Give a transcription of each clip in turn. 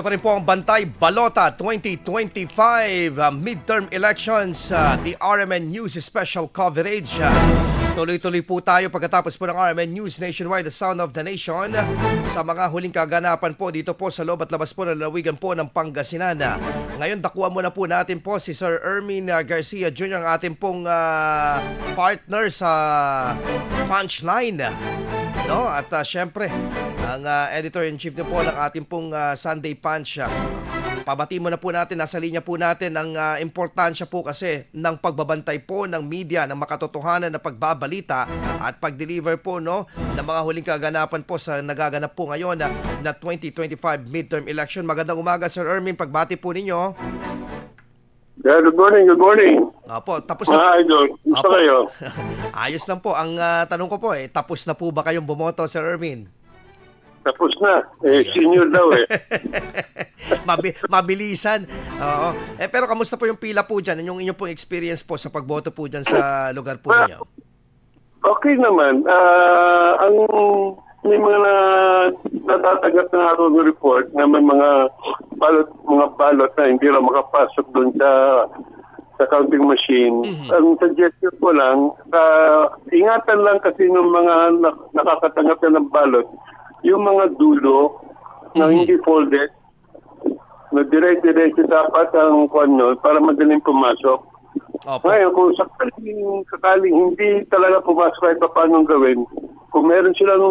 Ito pa rin po ang Bantay Balota 2025 midterm elections, the RMN News special coverage. Tuloy-tuloy po tayo pagkatapos po ng RMN News Nationwide, the Sound of the Nation, sa mga huling kaganapan po dito po sa loob at labas po ng lalawigan po ng Pangasinan. Ngayon, dakuan muna po natin po si Sir Ermin Garcia Jr., ang ating pong partner sa Punchline. No? At syempre, ang editor-in-chief na po ng ating pong Sunday Punch. Pabati mo na po natin, nasa linya po natin ang importansya po kasi ng pagbabantay po ng media ng makatotohanan na pagbabalita at pag-deliver po ng mga huling kaganapan po sa nagaganap po ngayon na 2025 midterm election. Magandang umaga, Sir Ermin. Pagbati po ninyo. Yeah, good morning. Opo, tapos na. Idol, gusto kayo? Ayos lang po. Ang tanong ko po, tapos na po ba kayong bumoto, Sir Ermin? Tapos na. Senior daw Mabilisan. Oo. Pero kamusta po yung pila po dyan? Yung inyong pong experience po sa pagboto po dyan sa lugar po ninyo? Okay naman. May mga natatanggap na ako ng report na may mga balot na hindi lang makapasok doon sa counting machine. Ang suggestion ko lang, ingatan lang kasi ng mga nakakatanggap na ng balot, yung mga dulo na hindi folded, na dire-diretso dapat ang kwan para madaling pumasok. Opo. Ngayon, kung sakaling hindi talaga pumasok kahit paano gawin, kung meron silang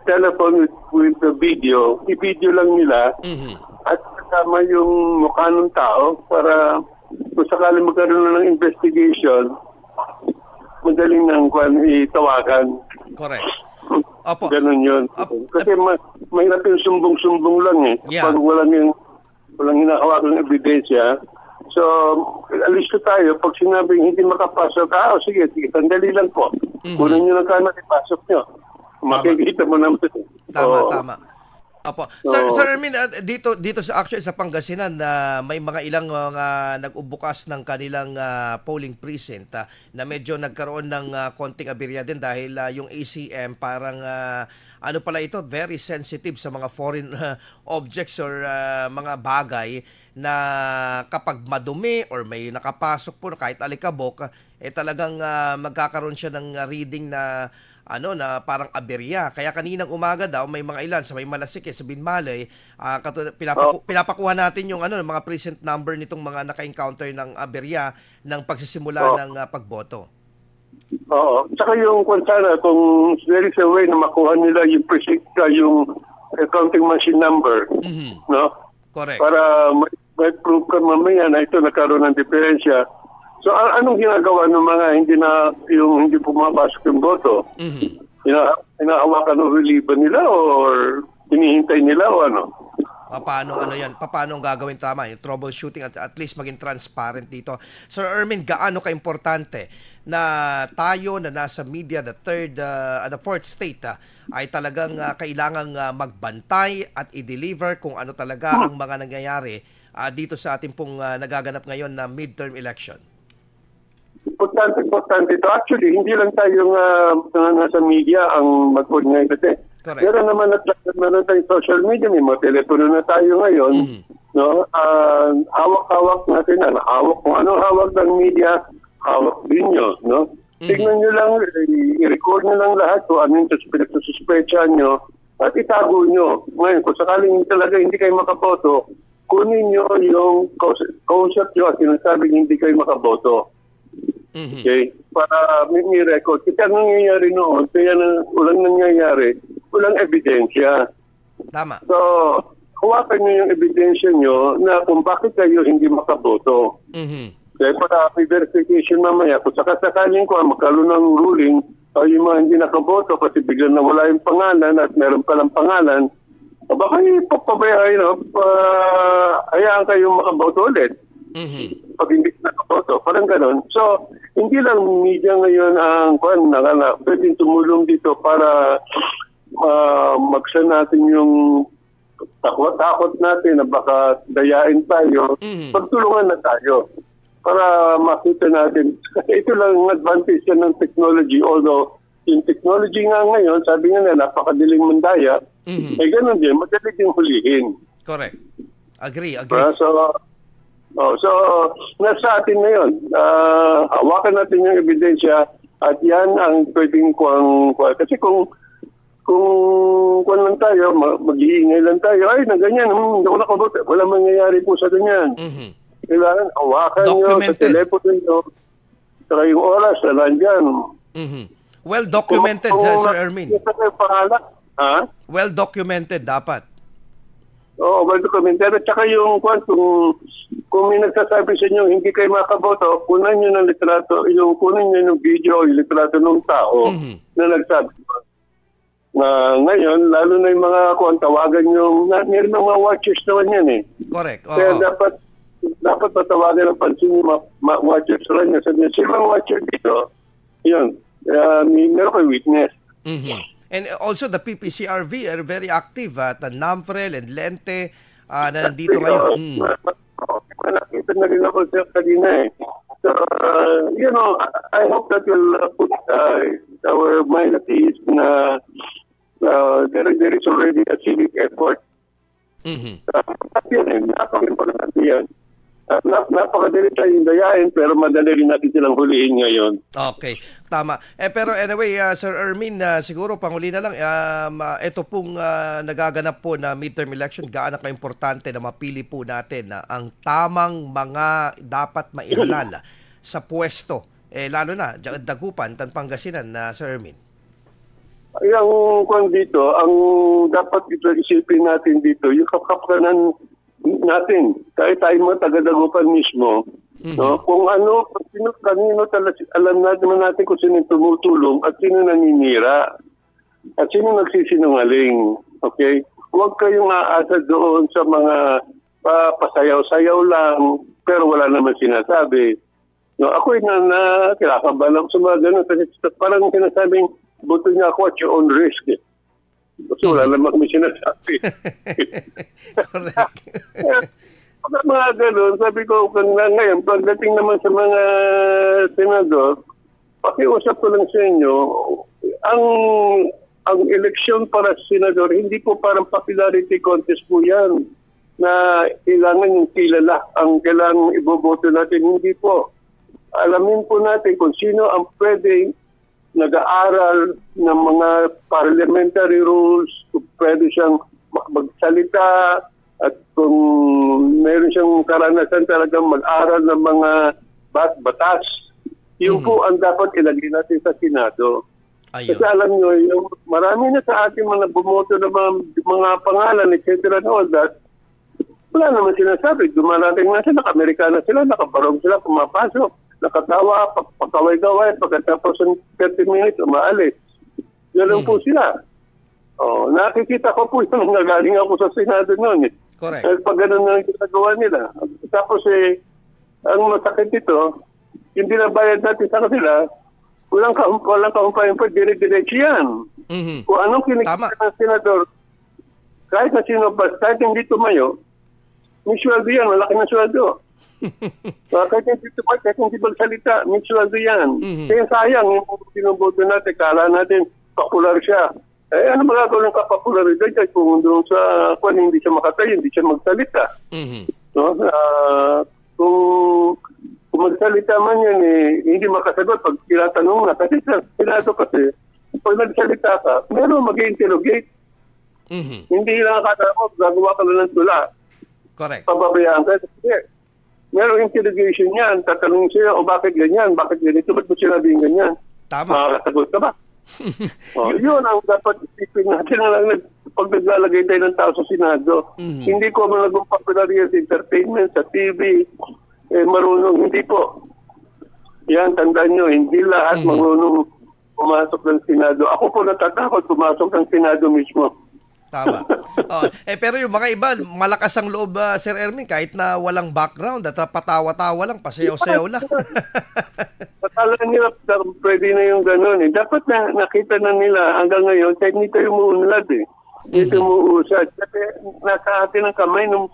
telephone with the video, i-video lang nila at kasama yung mukha ng tao para kung sakaling magkaroon na ng investigation, madaling nang itawagan. Correct. Opo. Ganun yun. Kasi mahirap yung sumbong-sumbong lang Yeah. Pag walang hinahawakang ebidensya. So, alis ko tayo. Pag sinabing hindi makapasok, sige, sandali lang po. Kunin nyo ng kamera, ipasok nyo. Makikita mo naman. Tama. Opo. Sir Ermin, dito sa Pangasinan, may mga ilang nag-ubukas ng kanilang polling precinct na medyo nagkaroon ng konting aberya din dahil yung ACM parang very sensitive sa mga foreign objects or mga bagay na kapag madumi or may nakapasok po kahit alikabok, talagang magkakaroon siya ng reading na na parang aberya. Kaya kaninang umaga daw may mga ilan sa may Malasike, sa Binmalay, pinapakuha natin yung mga precinct number nitong mga naka-encounter ng aberya ng pagsisimula ng pagboto. Oo. Saka yung kung there is a way na makuha nila yung precinct, yung counting machine number. No? Correct. Para may proof ka mamaya na ito nagkaroon ng diferensya. So, anong ginagawa ng mga hindi pumapasok yung boto? Inahawakan o reliban nila or hinihintay nila o ano? Paano ang gagawin tama? Yung troubleshooting at least maging transparent dito. Sir Ermin, gaano ka-importante na tayo na nasa media, the fourth state, ay talagang kailangang magbantay at i-deliver kung ano talaga ang mga nangyayari dito sa ating pong nagaganap ngayon na midterm election? Importante ito. Actually, hindi lang tayong nasa media ang mag-coordinate kasi. Meron naman tayong social media, may mga telepono na tayo ngayon. No? Hawak-hawak natin. Hawak kung ano hawak ng media, hawak din nyo. No? Tignan nyo lang, i-record nyo lang lahat kung ano yung suspectyan nyo at itago nyo. Ngayon, kung sakaling talaga hindi kayo makaboto, kunin nyo yung concept nyo at sinasabing hindi kayo makaboto. Okay? Para may record. Kasi ang nangyayari noon, kaya walang nangyayari, walang ebidensya. Tama. So, hawakan nyo yung ebidensya nyo na kung bakit kayo hindi makaboto. Kaya para may verification mamaya, kung sakasakaling ko, magkaroon ng ruling, yung mga hindi nakaboto kasi biglang nawala yung pangalan at meron palang pangalan, baka hayaan kayong makaboto ulit. Pag hindi nakaboto, parang gano'n. So, hindi lang media ngayon ang pwedeng tumulong dito para magsan natin yung takot natin na baka dayain tayo. Pagtulungan na tayo para makita natin. Ito lang ang advantage ng technology. Although, yung technology nga ngayon, sabi nga na napakadiling mandaya, Eh, ganun din, madali din hulihin. Correct. Agree. So, nasa atin na yun. Hawakan natin yung ebidensya at yan ang pwedeng kasi kung lang tayo, mag-iingay lang tayo, ay, na ganyan, hindi ko nakabote. Wala mangyayari po sa ganyan. Kailangan hawakan nyo sa telepono nyo, saka yung oras na nandyan. Well documented, Sir Ermin. Ha? Well documented dapat. Oo, well documented. At saka yung kung may nagsasabi sa inyo, hindi kayo makaboto, kunan nyo ng litrato, kunan nyo ng video, yung litrato ng tao na nagsabi. Ngayon, lalo na yung mga tawagan yung, meron mga watchers naman yan eh. Correct. Kaya dapat patawagan ng pansin yung watchers rin. Sabi niya, sila watcher dito, yun, meron kayo witness. And also the PPCRV are very active at NAMFREL and Lente na nandito ngayon. Nakita na rin ako siya kanina eh. So, I hope that will put our mind at ease na there is already a civic effort. Napakadali tayong dayain pero madali rin natin silang huliin ngayon. Okay, tama. Pero anyway, Sir Ermin, siguro panghuli na lang, ito pong nagaganap po na midterm election, gaano ka-importante na mapili po natin na ang tamang mga dapat maihalal sa pwesto, lalo na Dagupan, Pangasinan, Sir Ermin. Yung dito, ang dapat isipin natin dito, yung kapakanan natin, kahit tayo mga taga-Dagupan mismo, no? Kung kanino alam natin kung sino tumutulong at sino naninira at sino nagsisinungaling. Okay? Huwag kayong aasa doon sa mga pasayaw-sayaw lang pero wala naman sinasabi. No, ako kinakabahan ako sa mga ganun kasi parang sinasabing buto niya ako at your own risk. Kasi wala naman kami sinasabi. Correct. Pag mga gano'n, sabi ko ngayon, pagdating naman sa mga senador, pakiusap ko lang sa inyo, ang eleksyon para sa senador, hindi po parang popularity contest po yan na kailangan yung kilala, ang kailangan iboboto natin, hindi po. Alamin po natin kung sino ang pwedeng nag-aaral ng mga parliamentary rules, kung pwede siyang magsalita at kung meron siyang karanasan talagang mag-aral ng mga batas. Yun po ang dapat ilagay natin sa Senado. Ayun. Kasi alam nyo, marami na sa ating mga bumoto ng mga pangalan, etc. and all that, wala naman sinasabi. Dumarating na sila, naka-Amerikana sila, nakabarong sila, pumapasok. Nakatawa, pagkaway-gaway, pagkatapos ng 30 minutes, umaalis. Ganun po sila. Nakikita ko po yung nagaling ako sa Senado noon. Correct. Pag ganun na ginagawa nila. Tapos ang masakit ito, yung binabayad natin sa kanila, walang kaumpayan pa, dire-diretso yan. Kung anong kinikita ng senador, kahit na sino ba, kahit hindi tumayo, may sweldo yan, malaki na sweldo. Kahit hindi magsalita, may sweldo yan. Kaya sayang yung pinuboto natin, kala natin popular siya. Ano magagawa ng kapopularidad kung doon sa hindi siya makatayo, hindi siya magsalita. No? Kung magsalita man yan, hindi makasagot pag tinatanong na. Kasi sa Senado kasi, pag nagsalita ka, meron mag-interrogate. Hindi lang katapos, gagawa ka na ng tula. Correct. Pababayaan ka. Merong interrogation yan. Tatanungin siya, bakit ganyan? Bakit ganito? Ba't mo sinabing ganyan? Tama. Makakasagot ka ba? Yun ang dapat isipin natin pag naglalagay tayo ng tao sa Senado. Hindi ko naging popular sa entertainment, sa TV, marunong. Hindi po. Yan, tandaan nyo, hindi lahat marunong pumasok ng Senado. Ako po natatakot pumasok ng Senado mismo. Tama. Pero yung mga iba, malakas ang loob, Sir Ermin, kahit na walang background at patawa-tawa lang, pasayaw-sayaw lang. Patala nila, pwede na yung gano'n. Dapat nakita na nila hanggang ngayon, kahit hindi tayo umuunlad Hindi tayo umuusad. Kasi nasa atin ang kamay yung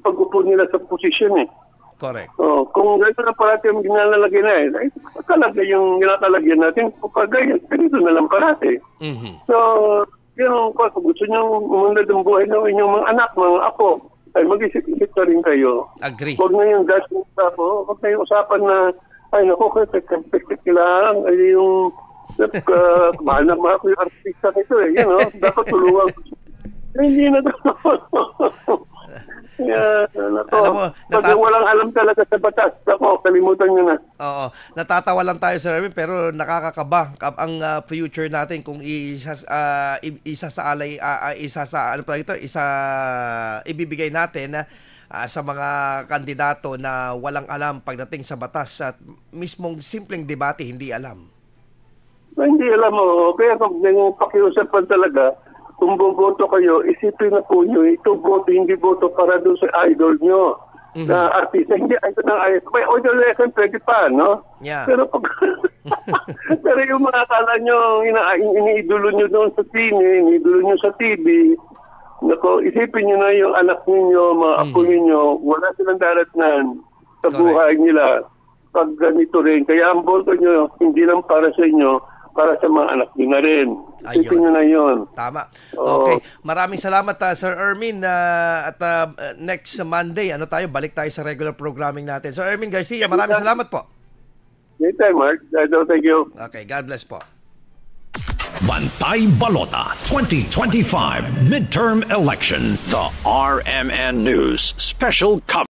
pag-upo nila sa posisyon Correct. Kung gano'n na parati yung ginalalagay na talaga yung ginakalagyan natin, kung ganito na lang parati. So, kung gusto nyo umunlad ng buhay ng inyong mga anak, mga apo, ay mag-isip-isip na rin kayo. Agree. Huwag na yung dashing usapan. Huwag na yung usapan na, ay naku, kailangan, ay yung, mahal na mahal ko yung artista nito eh. You know, dapat tulungan. Hindi na ito. Pag walang alam talaga sa batas, kalimutan nyo na. Oo, natatawa lang tayo, Sir Erwin, pero nakakakaba ang future natin kung ibibigay natin sa mga kandidato na walang alam pagdating sa batas at mismong simpleng debate hindi alam. Hindi alam mo, kaya kung pakiusapan talaga, kung boboto kayo, isipin na po nyo, ito boto, hindi boto para doon sa idol nyo na artista. Hindi idol ng idol. May idol lesson, pwede pa, no? Yeah. Pero pero yung mga akala nyo, iniidolo nyo doon sa sine, iniidolo nyo sa TV, nako, isipin nyo na yung anak ninyo, mga apo ninyo, wala silang daratnan sa buhay nila. Pag ganito rin. Kaya ang boto nyo, hindi lang para sa inyo, para sa mga anak nyo na rin. Isipin nyo na yun. Tama. Okay. Maraming salamat, Sir Ermin. At next Monday, balik tayo sa regular programming natin. Sir Ermin Garcia, maraming salamat po. Anytime, Mark. Thank you. Okay, God bless po. Bantay Balota 2025 Midterm Election. The RMN News Special Coverage.